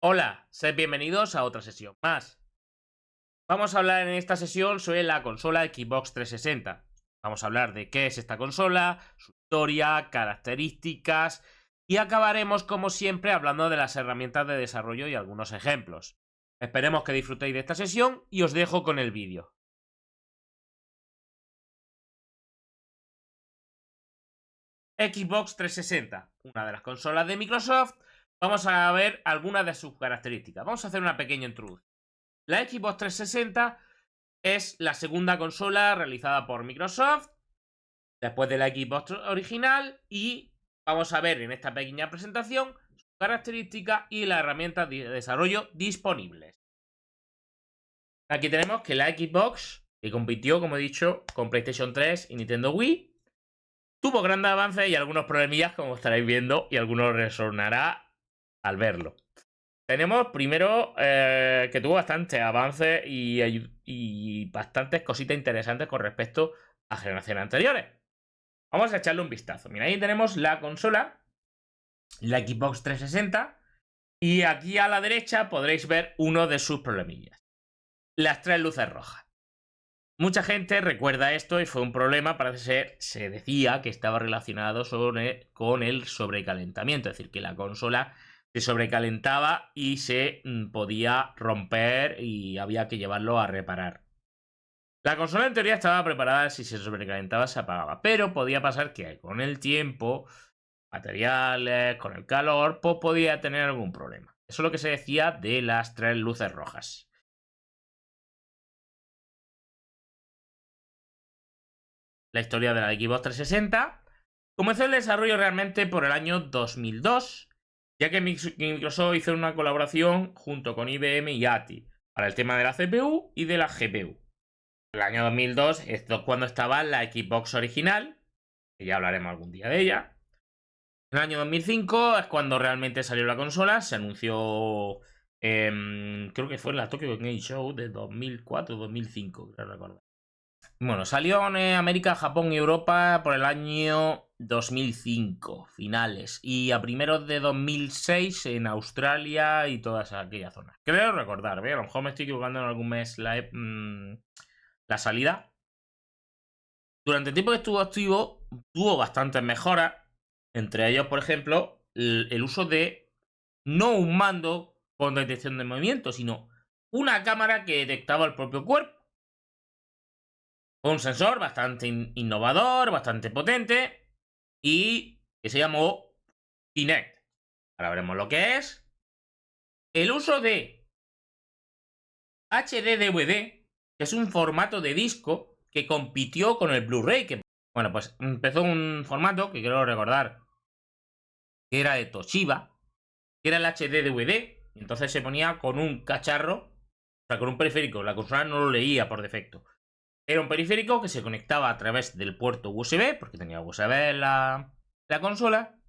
Hola, sed bienvenidos a otra sesión más. Vamos a hablar en esta sesión sobre la consola Xbox 360. Vamos a hablar de qué es esta consola, su historia, características y acabaremos como siempre hablando de las herramientas de desarrollo y algunos ejemplos. Esperemos que disfrutéis de esta sesión y os dejo con el vídeo. Xbox 360, una de las consolas de Microsoft. Vamos a ver algunas de sus características. Vamos a hacer una pequeña introducción. La Xbox 360 es la segunda consola realizada por Microsoft después de la Xbox original y vamos a ver en esta pequeña presentación sus características y las herramientas de desarrollo disponibles. Aquí tenemos que la Xbox, que compitió, como he dicho, con PlayStation 3 y Nintendo Wii, tuvo grandes avances y algunos problemillas, como estaréis viendo, y algunos resonará al verlo. Tenemos primero que tuvo bastantes avances y bastantes cositas interesantes con respecto a generaciones anteriores. Vamos a echarle un vistazo. Mira, ahí tenemos la consola, la Xbox 360, y aquí a la derecha podréis ver uno de sus problemillas. Las tres luces rojas. Mucha gente recuerda esto y fue un problema, parece ser, se decía que estaba relacionado con el sobrecalentamiento, es decir, que la consola se sobrecalentaba y se podía romper y había que llevarlo a reparar. La consola en teoría estaba preparada, si se sobrecalentaba se apagaba, pero podía pasar que con el tiempo, materiales, con el calor, pues podía tener algún problema. Eso es lo que se decía de las tres luces rojas. La historia de la Xbox 360 comenzó el desarrollo realmente por el año 2002, ya que Microsoft hizo una colaboración junto con IBM y ATI para el tema de la CPU y de la GPU. El año 2002 es cuando estaba la Xbox original, que ya hablaremos algún día de ella. En el año 2005 es cuando realmente salió la consola, se anunció, creo que fue en la Tokyo Game Show de 2004-2005, creo recordar. Bueno, salió en América, Japón y Europa por el año 2005, finales, y a primeros de 2006 en Australia y todas aquellas zonas. Creo recordar, a lo mejor me estoy equivocando en algún mes la salida. Durante el tiempo que estuvo activo, tuvo bastantes mejoras, entre ellos, por ejemplo, el uso de no un mando con detección de movimiento, sino una cámara que detectaba el propio cuerpo. Un sensor bastante innovador, bastante potente y que se llamó Kinect. Ahora veremos lo que es. El uso de HD DVD, que es un formato de disco que compitió con el Blu-ray. Bueno, pues empezó un formato que quiero recordar que era de Toshiba, que era el HD DVD. Y entonces se ponía con un cacharro, o sea, con un periférico. La consola no lo leía por defecto. Era un periférico que se conectaba a través del puerto USB, porque tenía USB en la consola,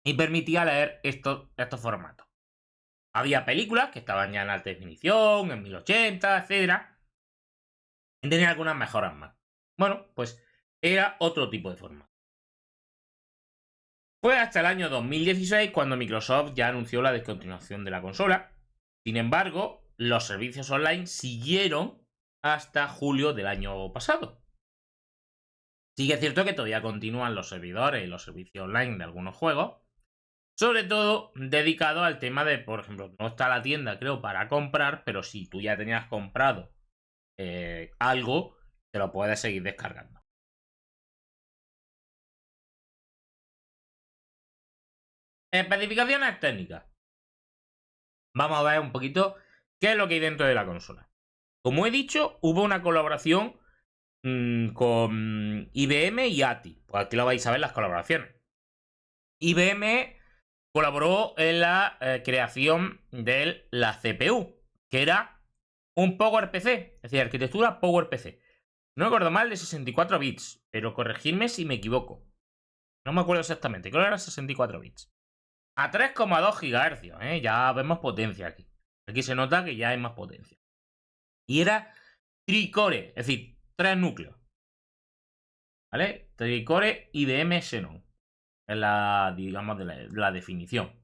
y permitía leer estos formatos. Había películas que estaban ya en alta definición, en 1080, etc. Y tenía algunas mejoras más. Bueno, pues era otro tipo de formato. Fue hasta el año 2016 cuando Microsoft ya anunció la descontinuación de la consola. Sin embargo, los servicios online siguieron hasta julio del año pasado. Sí que es cierto que todavía continúan los servidores y los servicios online de algunos juegos, sobre todo dedicado al tema de, por ejemplo, no está la tienda, creo, para comprar, pero si tú ya tenías comprado algo, te lo puedes seguir descargando. Especificaciones técnicas. Vamos a ver un poquito qué es lo que hay dentro de la consola. Como he dicho, hubo una colaboración con IBM y ATI. Pues aquí lo vais a ver las colaboraciones. IBM colaboró en la creación de la CPU, que era un PowerPC, es decir, arquitectura PowerPC. No me acuerdo mal de 64 bits, pero corregidme si me equivoco. No me acuerdo exactamente, creo que era 64 bits. A 3,2 GHz, ya vemos potencia aquí. Aquí se nota que ya hay más potencia. Y era tricore, es decir, 3 núcleos. ¿Vale? Tricore IBM Xenon. Es la, digamos, de la definición.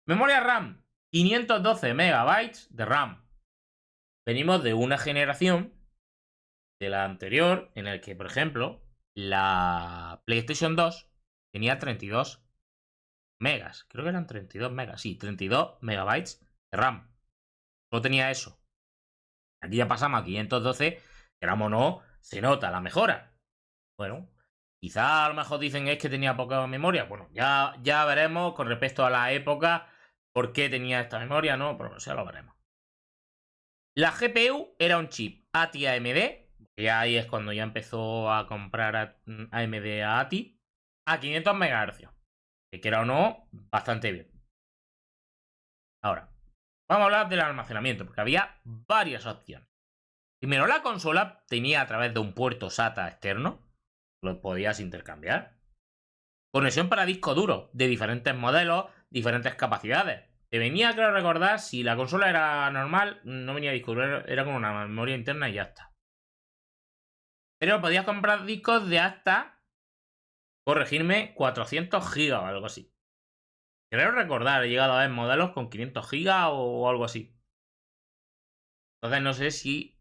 Memoria RAM, 512 megabytes de RAM. Venimos de una generación de la anterior en el que, por ejemplo, la PlayStation 2 tenía 32 megas. Creo que eran 32 megas. Sí, 32 megabytes de RAM. Solo tenía eso. Aquí ya pasamos a 512. Queramos o no, se nota la mejora. Bueno, quizá a lo mejor dicen es que tenía poca memoria. Bueno, ya veremos con respecto a la época por qué tenía esta memoria, ¿no? Pero ya lo veremos. La GPU era un chip ATI AMD. Y ahí es cuando ya empezó a comprar AMD a ATI. A 500 MHz. Que quiera o no, bastante bien. Ahora, vamos a hablar del almacenamiento, porque había varias opciones. Primero, la consola tenía a través de un puerto SATA externo, lo podías intercambiar. Conexión para disco duro, de diferentes modelos, diferentes capacidades. Te venía, creo recordar, si la consola era normal, no venía disco duro, era con una memoria interna y ya está. Pero podías comprar discos de hasta, corregirme, 400 GB o algo así. Creo recordar, he llegado a ver modelos con 500 GB o algo así. Entonces no sé si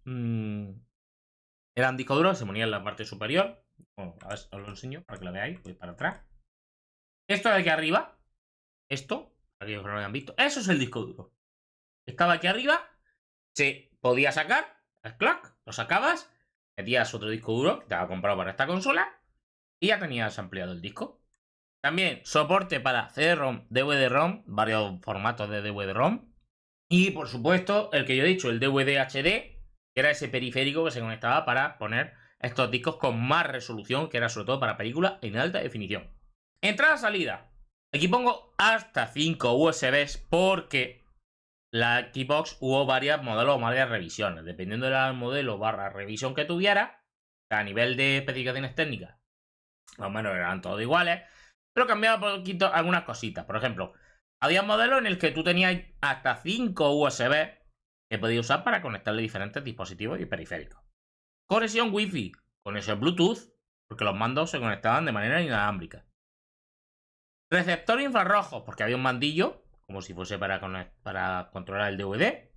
eran discos duros, se ponían en la parte superior. Bueno, a ver, os lo enseño para que lo veáis. Voy para atrás. Esto de aquí arriba, esto, aquellos que no lo hayan visto, eso es el disco duro. Estaba aquí arriba, se podía sacar, clac, lo sacabas, metías otro disco duro que te había comprado para esta consola y ya tenías ampliado el disco. También soporte para CD-ROM, DVD-ROM, varios formatos de DVD-ROM. Y por supuesto, el que yo he dicho, el DVD HD, que era ese periférico que se conectaba para poner estos discos con más resolución, que era sobre todo para películas en alta definición. Entrada-salida. Aquí pongo hasta 5 USBs porque la Xbox hubo varios modelos o varias revisiones. Dependiendo del modelo barra revisión que tuviera, a nivel de especificaciones técnicas, más o menos eran todos iguales, pero cambiaba un poquito algunas cositas. Por ejemplo, había modelos en el que tú tenías hasta 5 USB que podías usar para conectarle diferentes dispositivos y periféricos. Conexión Wi-Fi, conexión Bluetooth, porque los mandos se conectaban de manera inalámbrica. Receptor infrarrojo, porque había un mandillo, como si fuese para controlar el DVD.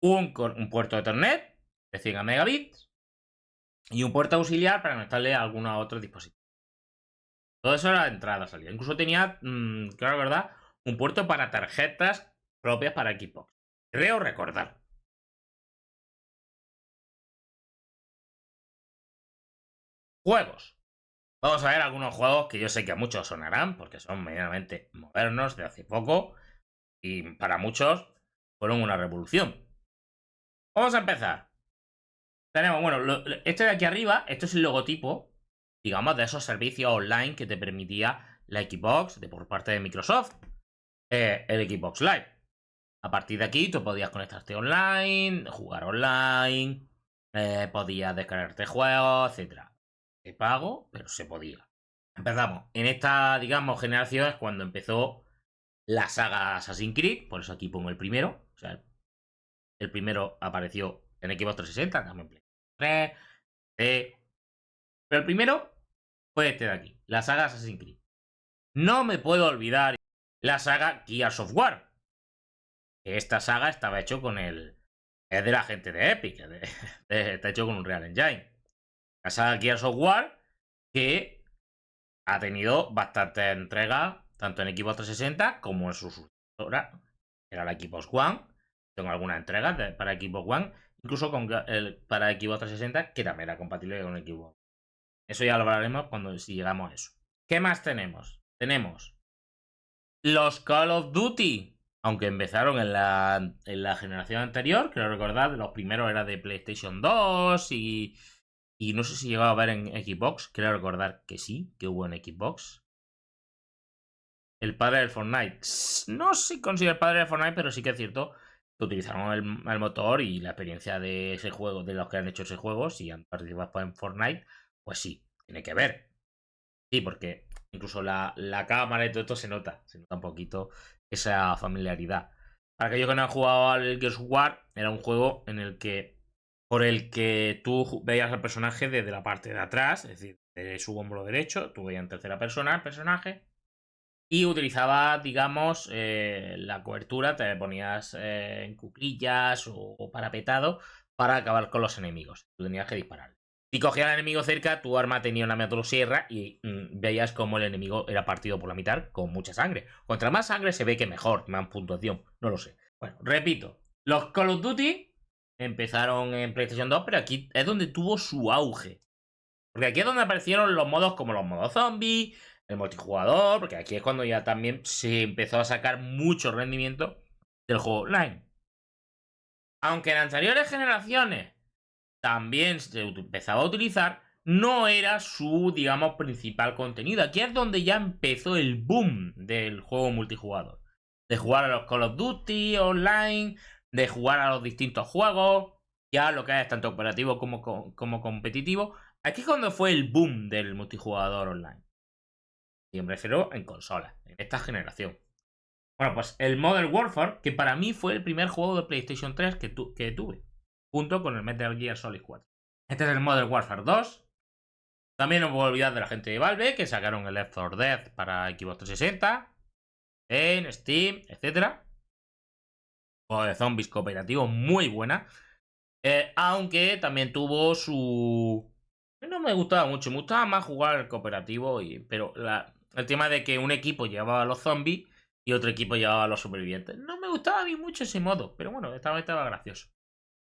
Un puerto de Ethernet de 100 megabits. Y un puerto auxiliar para conectarle a algunos otros dispositivos. Todo eso era de entrada, salida. Incluso tenía, claro, ¿verdad? Un puerto para tarjetas propias para Xbox. Creo recordar. Juegos. Vamos a ver algunos juegos que yo sé que a muchos sonarán porque son medianamente modernos de hace poco y para muchos fueron una revolución. Vamos a empezar. Tenemos, bueno, este de aquí arriba, esto es el logotipo, digamos, de esos servicios online que te permitía la Xbox por parte de Microsoft, el Xbox Live. A partir de aquí tú podías conectarte online, jugar online, podías descargarte juegos, etc. De pago, pero se podía. Empezamos. En esta, digamos, generación es cuando empezó la saga Assassin's Creed, por eso aquí pongo el primero. O sea, el primero apareció en Xbox 360, también Play 3, pero el primero fue este de aquí, la saga Assassin's Creed. No me puedo olvidar la saga Gears of War. Esta saga estaba hecho con el... Es de la gente de Epic, está hecho con un Real Engine. La saga Gears of War que ha tenido bastantes entregas, tanto en Xbox 360 como en su sucesora, era la Xbox One. Tengo algunas entregas para Xbox One, incluso para Xbox 360, que también era compatible con Xbox. Eso ya lo hablaremos si llegamos a eso. ¿Qué más tenemos? Tenemos los Call of Duty, aunque empezaron en la generación anterior, creo recordar, los primeros eran de PlayStation 2 y no sé si llegaba a ver en Xbox, creo recordar que sí, que hubo en Xbox. El padre del Fortnite. No sé si considero el padre del Fortnite, pero sí que es cierto que utilizaron el motor y la experiencia de ese juego, de los que han hecho ese juego, si han participado en Fortnite, pues sí, tiene que ver. Sí, porque incluso la cámara y todo esto se nota un poquito esa familiaridad. Para aquellos que no han jugado al Gears of War, era un juego por el que tú veías al personaje desde la parte de atrás, es decir, de su hombro derecho, tú veías en tercera persona al personaje, Y utilizaba, digamos, la cobertura, te ponías en cuclillas o parapetado para acabar con los enemigos. Tú tenías que disparar. Si cogías al enemigo cerca, tu arma tenía una motosierra y veías como el enemigo era partido por la mitad con mucha sangre. Contra más sangre se ve que mejor, más puntuación. No lo sé. Bueno, repito. Los Call of Duty empezaron en PlayStation 2, pero aquí es donde tuvo su auge. Porque aquí es donde aparecieron los modos como los modos zombie, el multijugador, porque aquí es cuando ya también se empezó a sacar mucho rendimiento del juego online. Aunque en anteriores generaciones también se empezaba a utilizar, no era su, digamos, principal contenido. Aquí es donde ya empezó el boom del juego multijugador. De jugar a los Call of Duty online, de jugar a los distintos juegos, ya lo que es tanto operativo como competitivo. Aquí es cuando fue el boom del multijugador online. Y me refiero en consolas, en esta generación. Bueno, pues el Modern Warfare, que para mí fue el primer juego de PlayStation 3 que tuve, junto con el Metal Gear Solid 4. Este es el Modern Warfare 2. También no puedo olvidar de la gente de Valve, que sacaron el Left 4 Dead para Xbox 360, en Steam, etc. Juego de zombies cooperativo muy buena. Aunque también tuvo su... No me gustaba mucho, me gustaba más jugar el cooperativo, pero el tema de que un equipo llevaba a los zombies y otro equipo llevaba a los supervivientes. No me gustaba a mí mucho ese modo, pero bueno, estaba gracioso.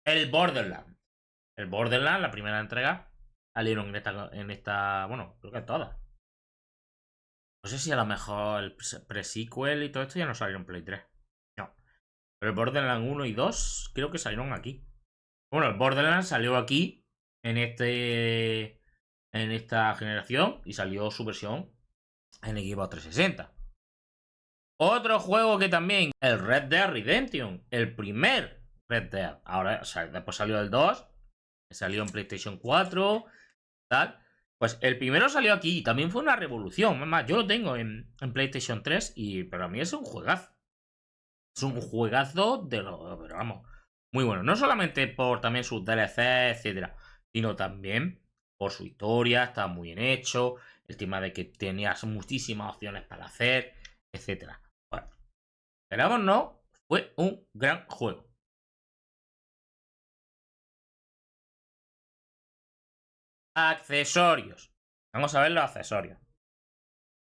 El Borderlands. El Borderlands, la primera entrega, salieron en esta bueno, creo que en todas. No sé si a lo mejor el pre-sequel y todo esto ya no salieron en Play 3. No. Pero el Borderlands 1 y 2 creo que salieron aquí. Bueno, el Borderlands salió aquí en esta generación y salió su versión en Xbox 360. Otro juego que también, el Red Dead Redemption, el primer Red Dead. Ahora, o sea, después salió el 2, que salió en PlayStation 4, tal. Pues el primero salió aquí y también fue una revolución. Además, yo lo tengo en PlayStation 3, pero a mí es un juegazo. Es un juegazo pero vamos, muy bueno. No solamente por también sus DLC, etcétera, sino también por su historia, estaba muy bien hecho, el tema de que tenías muchísimas opciones para hacer, etcétera. Bueno, esperamos no, fue un gran juego. Accesorios. Vamos a ver los accesorios.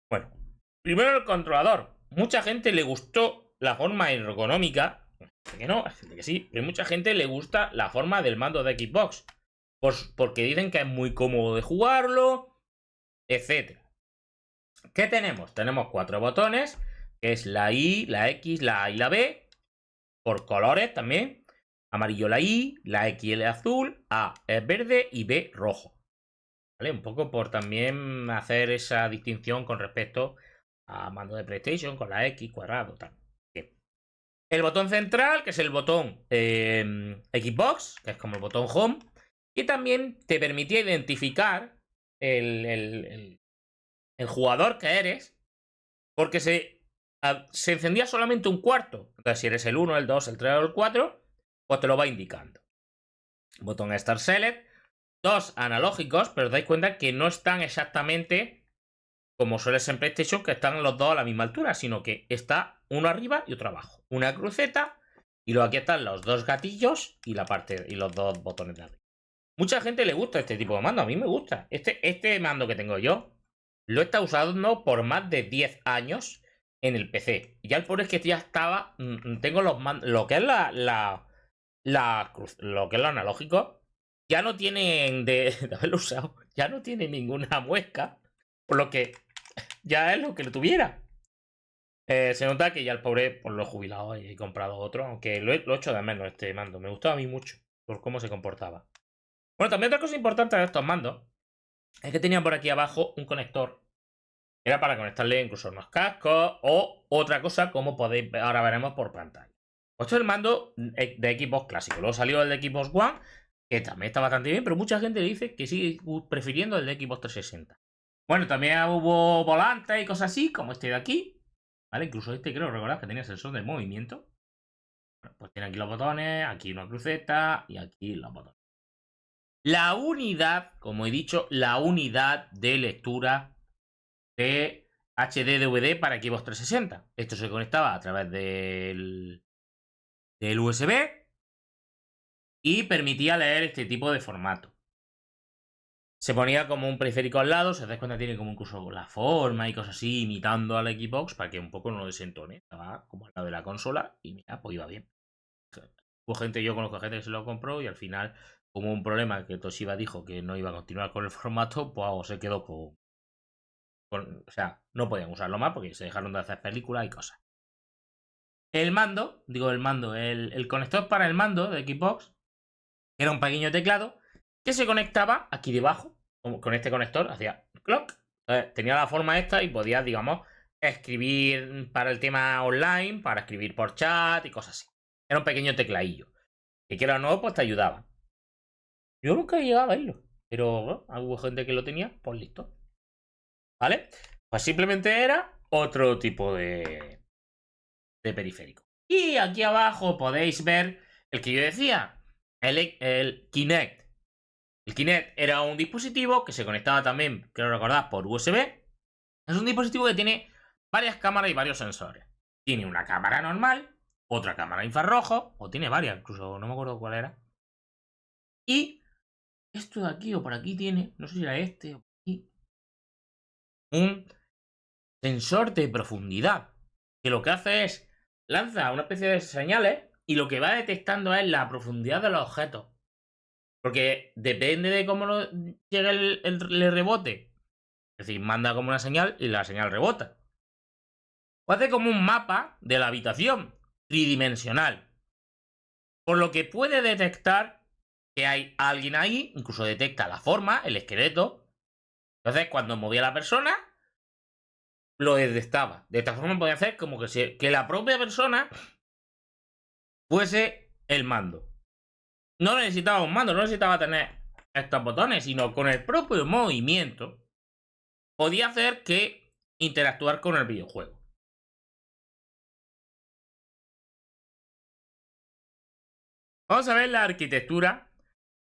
Bueno, primero el controlador. Mucha gente le gustó la forma ergonómica. Que no, hay gente que sí, pero mucha gente le gusta la forma del mando de Xbox. Porque dicen que es muy cómodo de jugarlo, etc. ¿Qué tenemos? Tenemos 4 botones, que es la I, la X, la A y la B. Por colores también. Amarillo la I, la X el azul, A es verde y B rojo. ¿Vale? Un poco por también hacer esa distinción con respecto a mando de PlayStation con la X cuadrado, tal. Bien. El botón central, que es el botón Xbox, que es como el botón Home, y también te permitía identificar el jugador que eres, porque se encendía solamente un cuarto. Entonces, si eres el 1, el 2, el 3 o el 4, pues te lo va indicando. Botón Start Select. 2 analógicos, pero os dais cuenta que no están exactamente como suele ser en PlayStation, que están los dos a la misma altura, sino que está uno arriba y otro abajo. Una cruceta y luego aquí están los dos gatillos y los dos botones de arriba. Mucha gente le gusta este tipo de mando, a mí me gusta. Este mando que tengo yo lo he estado usando por más de 10 años en el PC. Y ya el pobre es que ya estaba. Tengo lo que es lo que es lo analógico. Ya no tienen de haberlo usado. Ya no tiene ninguna muesca. Por lo que ya es lo que lo tuviera. Se nota que ya el pobre pues, lo he jubilado y he comprado otro. Aunque lo he hecho de menos este mando. Me gustaba a mí mucho. Por cómo se comportaba. Bueno, también otra cosa importante de estos mandos. Es que tenían por aquí abajo un conector. Era para conectarle incluso unos cascos. O otra cosa como podéis ver, ahora veremos por pantalla. Esto es el mando de Xbox clásico. Luego salió el de Xbox One. Que también está bastante bien. Pero mucha gente dice que sigue prefiriendo el de Xbox 360. Bueno, también hubo volantes y cosas así. Como este de aquí. ¿Vale? Incluso este creo recordad que tenía sensor de movimiento. Bueno, pues tiene aquí los botones. Aquí una cruceta. Y aquí los botones. La unidad, como he dicho, la unidad de lectura de HD DVD para Xbox 360. Esto se conectaba a través del USB y permitía leer este tipo de formato. Se ponía como un periférico al lado, se da cuenta tiene como incluso la forma y cosas así, imitando al Xbox para que un poco no desentone. Estaba como al lado de la consola y mira, pues iba bien. Yo conozco gente que se lo compró y al final, como un problema que Toshiba dijo que no iba a continuar con el formato, pues se quedó o sea, no podían usarlo más porque se dejaron de hacer películas y cosas. El mando, el conector para el mando de Xbox era un pequeño teclado que se conectaba aquí debajo, con este conector, hacía clock. Tenía la forma esta y podías, digamos, escribir para el tema online, para escribir por chat y cosas así. Era un pequeño tecladillo. Que era nuevo, pues te ayudaba. Yo nunca he llegado a verlo, pero bueno, hubo gente que lo tenía, pues listo. ¿Vale? Pues simplemente era otro tipo de periférico. Y aquí abajo podéis ver el que yo decía, el Kinect. El Kinect era un dispositivo que se conectaba también, quiero recordar, por USB. Es un dispositivo que tiene varias cámaras y varios sensores. Tiene una cámara normal, otra cámara infrarrojo, o tiene varias, incluso no me acuerdo cuál era. Y esto de aquí o por aquí tiene, no sé si era este o por aquí, un sensor de profundidad. Que lo que hace es lanza una especie de señales y lo que va detectando es la profundidad de los objetos. Porque depende de cómo llegue el rebote. Es decir, manda como una señal y la señal rebota. O hace como un mapa de la habitación tridimensional. Por lo que puede detectar que hay alguien ahí, incluso detecta la forma, el esqueleto. Entonces, cuando movía a la persona, lo detectaba. De esta forma podía hacer como que la propia persona fuese el mando. No necesitaba un mando, no necesitaba tener estos botones, sino con el propio movimiento podía hacer que interactuar con el videojuego. Vamos a ver la arquitectura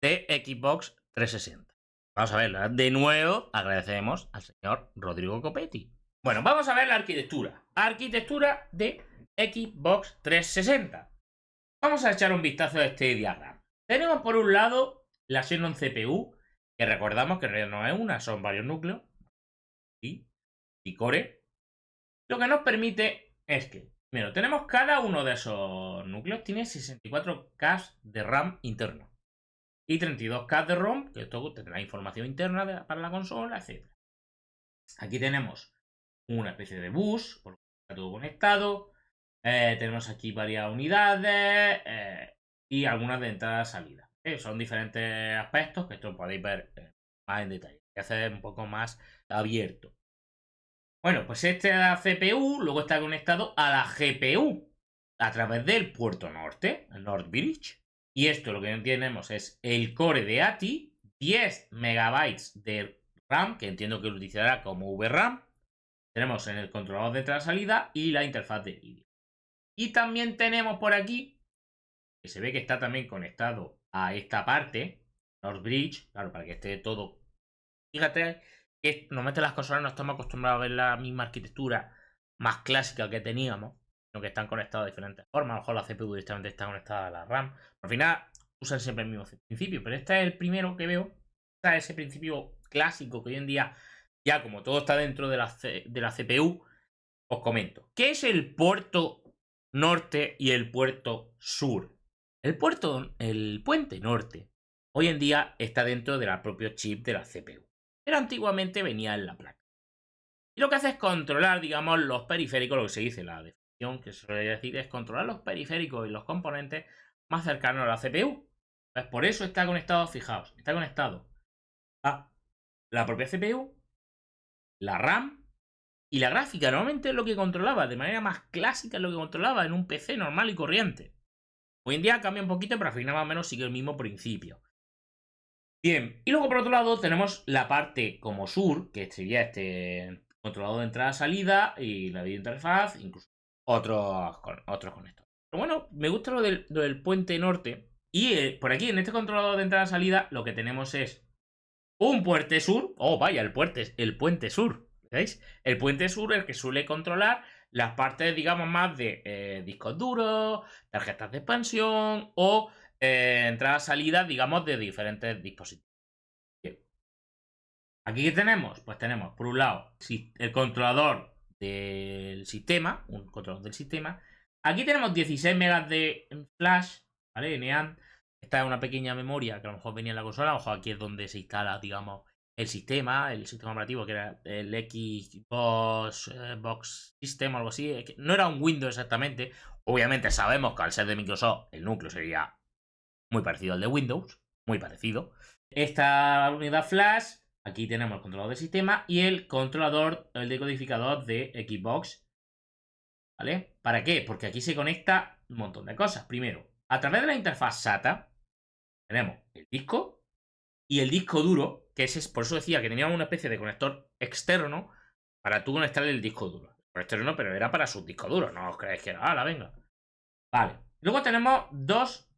de Xbox 360. Vamos a verla. De nuevo, agradecemos al señor Rodrigo Copetti. Bueno, vamos a ver la arquitectura. Arquitectura de Xbox 360. Vamos a echar un vistazo a este diagrama. Tenemos por un lado la Xenon CPU, que recordamos que no es una, son varios núcleos. Y core. Lo que nos permite es que, primero, tenemos cada uno de esos núcleos tiene 64K de RAM interno. Y 32K de ROM, que esto tendrá información interna para la consola, etc. Aquí tenemos una especie de bus, por lo que está todo conectado. Tenemos aquí varias unidades y algunas de entrada-salida. Son diferentes aspectos que esto podéis ver más en detalle. Voy a hacer un poco más abierto. Bueno, pues este es la CPU, luego está conectado a la GPU a través del puerto norte, el North Bridge. Y esto lo que tenemos es el core de ATI, 10 MB de RAM, que entiendo que lo utilizará como VRAM. Tenemos en el controlador de entrada-salida y la interfaz de vídeo. Y también tenemos por aquí, que se ve que está también conectado a esta parte, North Bridge, claro, para que esté todo. Fíjate que normalmente las consolas no estamos acostumbrados a ver la misma arquitectura más clásica que teníamos, sino que están conectados de diferentes formas. A lo mejor la CPU directamente está conectada a la RAM. Al final usan siempre el mismo principio, pero este es el primero que veo. Este es ese principio clásico que hoy en día, ya como todo está dentro de la CPU, os comento. ¿Qué es el puerto norte y el puerto sur? El puente norte hoy en día está dentro del propio chip de la CPU. Pero antiguamente venía en la placa. Y lo que hace es controlar, digamos, los periféricos, lo que se dice, la definición que se suele decir es controlar los periféricos y los componentes más cercanos a la CPU. Pues por eso está conectado, fijaos, está conectado a la propia CPU, la RAM y la gráfica. Normalmente es lo que controlaba, de manera más clásica es lo que controlaba en un PC normal y corriente. Hoy en día cambia un poquito, pero al final más o menos sigue el mismo principio. Bien, y luego por otro lado tenemos la parte como sur, que sería este controlador de entrada-salida y la video interfaz, incluso otros conectores. Pero bueno, me gusta lo del puente norte. Y por aquí, en este controlador de entrada-salida, lo que tenemos es un puente sur. Oh, vaya, el puente sur. ¿Veis? El puente sur es el que suele controlar las partes, digamos, más de discos duros, tarjetas de expansión o entradas, salidas, digamos, de diferentes dispositivos. Bien. Aquí, ¿qué tenemos? Pues tenemos, por un lado, el controlador del sistema, un controlador del sistema. Aquí tenemos 16 megas de flash, ¿vale? NAND. Esta es una pequeña memoria que a lo mejor venía en la consola. A lo mejor aquí es donde se instala, digamos, el sistema operativo, que era el Xbox Box System o algo así. No era un Windows exactamente. Obviamente sabemos que al ser de Microsoft, el núcleo sería muy parecido al de Windows. Muy parecido. Esta unidad flash, aquí tenemos el controlador del sistema y el controlador, el decodificador de Xbox. ¿Vale? ¿Para qué? Porque aquí se conecta un montón de cosas. Primero, a través de la interfaz SATA, tenemos el disco y el disco duro, que es por eso decía que teníamos una especie de conector externo para tú conectarle el disco duro. Externo, pero era para sus discos duros, no os creéis que era, venga. Vale. Luego tenemos dos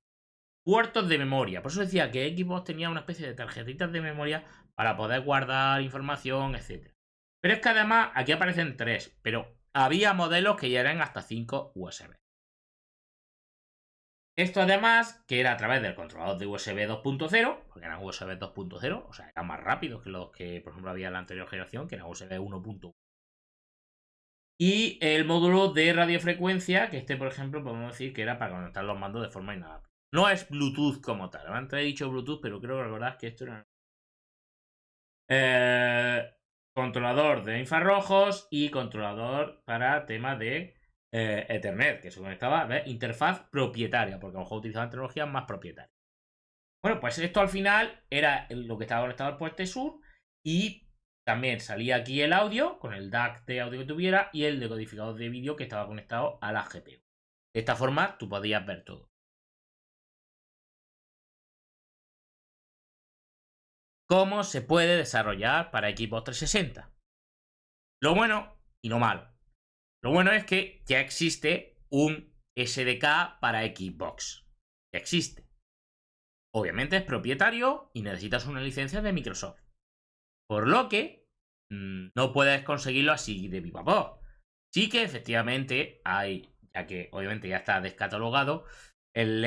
puertos de memoria. Por eso decía que Xbox tenía una especie de tarjetitas de memoria para poder guardar información, etc. Pero es que además aquí aparecen 3, pero había modelos que ya eran hasta 5 USB. Esto además, que era a través del controlador de USB 2.0, porque eran USB 2.0, o sea, eran más rápidos que los que, por ejemplo, había en la anterior generación, que eran USB 1.1. Y el módulo de radiofrecuencia, que este, por ejemplo, podemos decir que era para conectar los mandos de forma inalámbrica. No es Bluetooth como tal. Antes he dicho Bluetooth, pero creo que recordad que esto era controlador de infrarrojos y controlador para temas de Ethernet, que se conectaba a interfaz propietaria, porque a lo mejor utilizaban tecnologías más propietarias. Bueno, pues esto al final era lo que estaba conectado al puente sur y también salía aquí el audio con el DAC de audio que tuviera y el decodificador de vídeo que estaba conectado a la GPU. De esta forma tú podías ver todo. ¿Cómo se puede desarrollar para Xbox 360? Lo bueno y lo malo. Lo bueno es que ya existe un SDK para Xbox. Ya existe. Obviamente es propietario y necesitas una licencia de Microsoft. Por lo que no puedes conseguirlo así de viva voz. Sí que efectivamente hay, ya que obviamente ya está descatalogado, el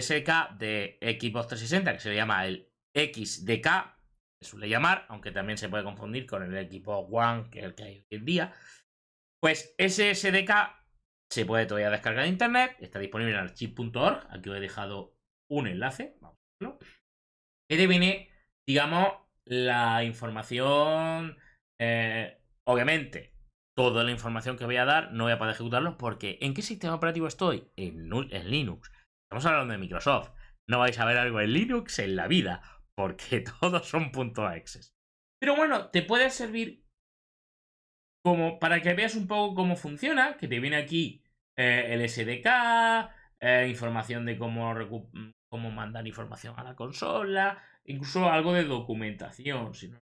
SDK de Xbox 360, que se le llama el XDK, se suele llamar, aunque también se puede confundir con el Xbox One, que es el que hay hoy en día. Pues ese SDK se puede todavía descargar de internet, está disponible en archive.org, aquí os he dejado un enlace, vamos a verlo, que te viene, digamos, la información, obviamente, toda la información que voy a dar no voy a poder ejecutarlo porque ¿en qué sistema operativo estoy? En Linux. Estamos hablando de Microsoft. No vais a ver algo en Linux en la vida porque todos son .exe. Pero bueno, te puede servir como para que veas un poco cómo funciona, que te viene aquí el SDK, información de cómo mandar información a la consola, incluso algo de documentación. Si no.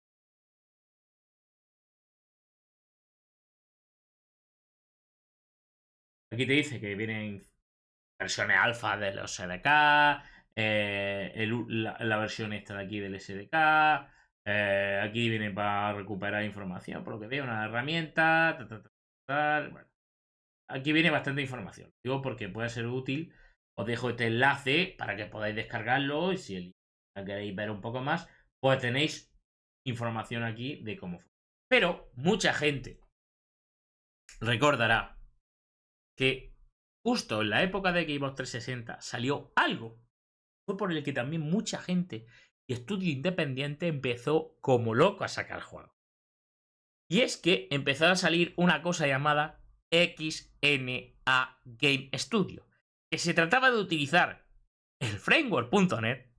Aquí te dice que vienen versiones alfa del SDK, la versión esta de aquí del SDK. Aquí viene para recuperar información, por lo que veo, una herramienta. Bueno, aquí viene bastante información. Digo porque puede ser útil. Os dejo este enlace para que podáis descargarlo y si queréis ver un poco más, pues tenéis información aquí de cómo funciona. Pero mucha gente recordará que justo en la época de Xbox 360 salió algo. Fue por el que también mucha gente y estudio independiente empezó como loco a sacar juegos. Y es que empezó a salir una cosa llamada XNA Game Studio, que se trataba de utilizar el framework.net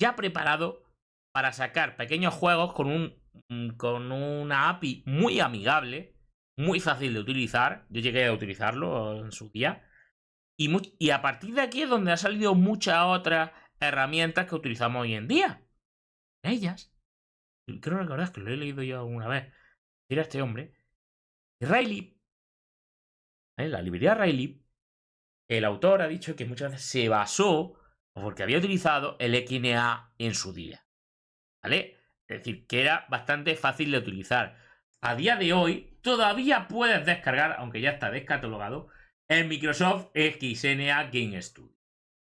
ya preparado para sacar pequeños juegos con una API muy amigable, muy fácil de utilizar. Yo llegué a utilizarlo en su día. Y a partir de aquí es donde han salido muchas otras herramientas que utilizamos hoy en día. Ellas, creo recordar que lo he leído yo alguna vez, era este hombre, Riley, la librería Riley, el autor ha dicho que muchas veces se basó porque había utilizado el XNA en su día. ¿Vale? Es decir, que era bastante fácil de utilizar. a día de hoy, todavía puedes descargar, aunque ya está descatalogado, el Microsoft XNA Game Studio.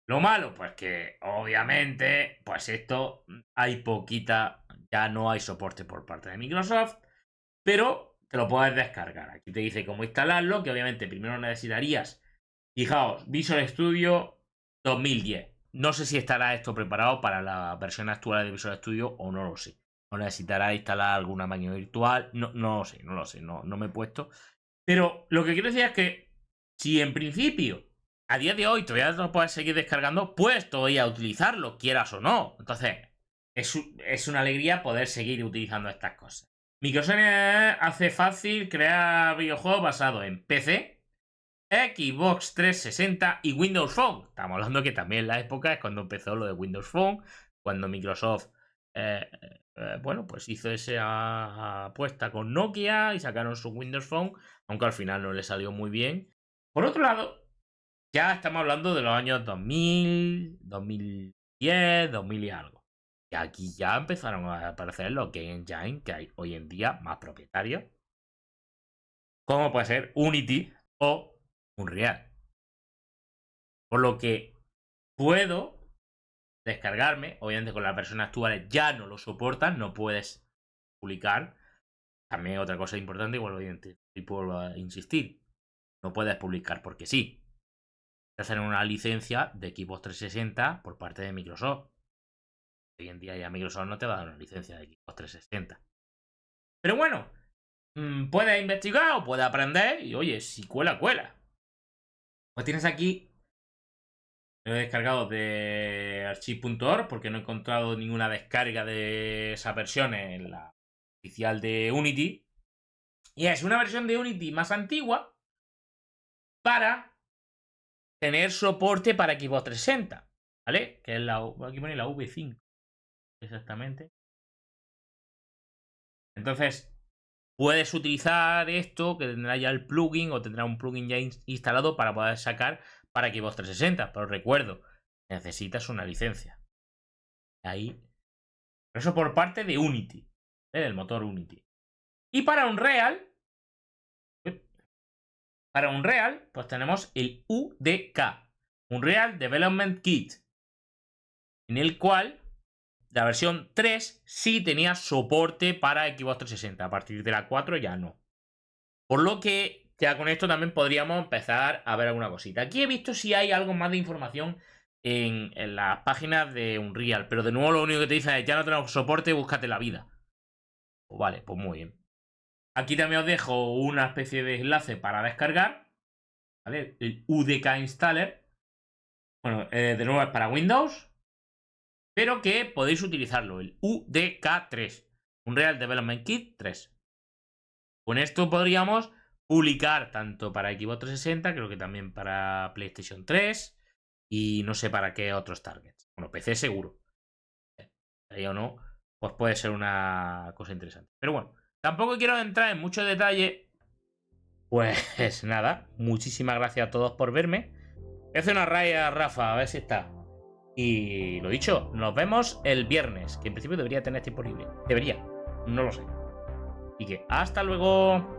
Lo malo, pues que obviamente, pues esto hay poquita, ya no hay soporte por parte de Microsoft, pero te lo puedes descargar. Aquí te dice cómo instalarlo, que obviamente primero necesitarías, fijaos, Visual Studio 2010. No sé si estará esto preparado para la versión actual de Visual Studio o no lo sé. O necesitará instalar alguna máquina virtual, no lo sé, no me he puesto. Pero lo que quiero decir es que si en principio a día de hoy todavía no puedes seguir descargando, pues todavía utilizarlo, quieras o no. Entonces, es una alegría poder seguir utilizando estas cosas. Microsoft hace fácil crear videojuegos basados en PC, Xbox 360 y Windows Phone. Estamos hablando que también en la época es cuando empezó lo de Windows Phone, cuando Microsoft bueno, pues hizo esa apuesta con Nokia y sacaron su Windows Phone, aunque al final no le salió muy bien. Por otro lado, ya estamos hablando de los años 2000, 2010, 2000 y algo. Y aquí ya empezaron a aparecer los Game Engine que hay hoy en día más propietarios, como puede ser Unity o Unreal. Por lo que puedo descargarme, obviamente con las versiones actuales ya no lo soportan, no puedes publicar. También otra cosa importante, igual y puedo insistir, no puedes publicar porque sí. Hacer una licencia de Xbox 360 por parte de Microsoft. Hoy en día ya Microsoft no te va a dar una licencia de Xbox 360. Pero bueno, puedes investigar o puedes aprender y oye, si cuela, cuela. Pues tienes aquí, lo he descargado de archive.org porque no he encontrado ninguna descarga de esa versión en la oficial de Unity. Y es una versión de Unity más antigua para tener soporte para Xbox 360, ¿vale? Que es aquí pone la V5, exactamente. Entonces, puedes utilizar esto, que tendrá ya el plugin o tendrá un plugin ya instalado para poder sacar para Xbox 360. Pero recuerdo, necesitas una licencia. Ahí. Pero eso por parte de Unity, del motor Unity. Y para Unreal, pues tenemos el UDK, Unreal Development Kit, en el cual la versión 3 sí tenía soporte para Xbox 360. A partir de la 4 ya no. Por lo que ya con esto también podríamos empezar a ver alguna cosita. Aquí he visto si hay algo más de información en las páginas de Unreal. Pero de nuevo lo único que te dice es ya no tenemos soporte, búscate la vida. Pues vale, pues muy bien. Aquí también os dejo una especie de enlace para descargar, ¿vale? El UDK Installer. Bueno, de nuevo es para Windows, pero que podéis utilizarlo, el UDK3, Unreal Development Kit 3. Con esto podríamos publicar tanto para Xbox 360, creo que también para PlayStation 3 y no sé para qué otros targets. Bueno, PC seguro. Ahí o no, pues puede ser una cosa interesante. Pero bueno, tampoco quiero entrar en mucho detalle. Pues nada, muchísimas gracias a todos por verme. Voy a hacer una raya a Rafa, a ver si está. Y lo dicho, nos vemos el viernes, que en principio debería tener disponible. Debería, no lo sé. Y que hasta luego.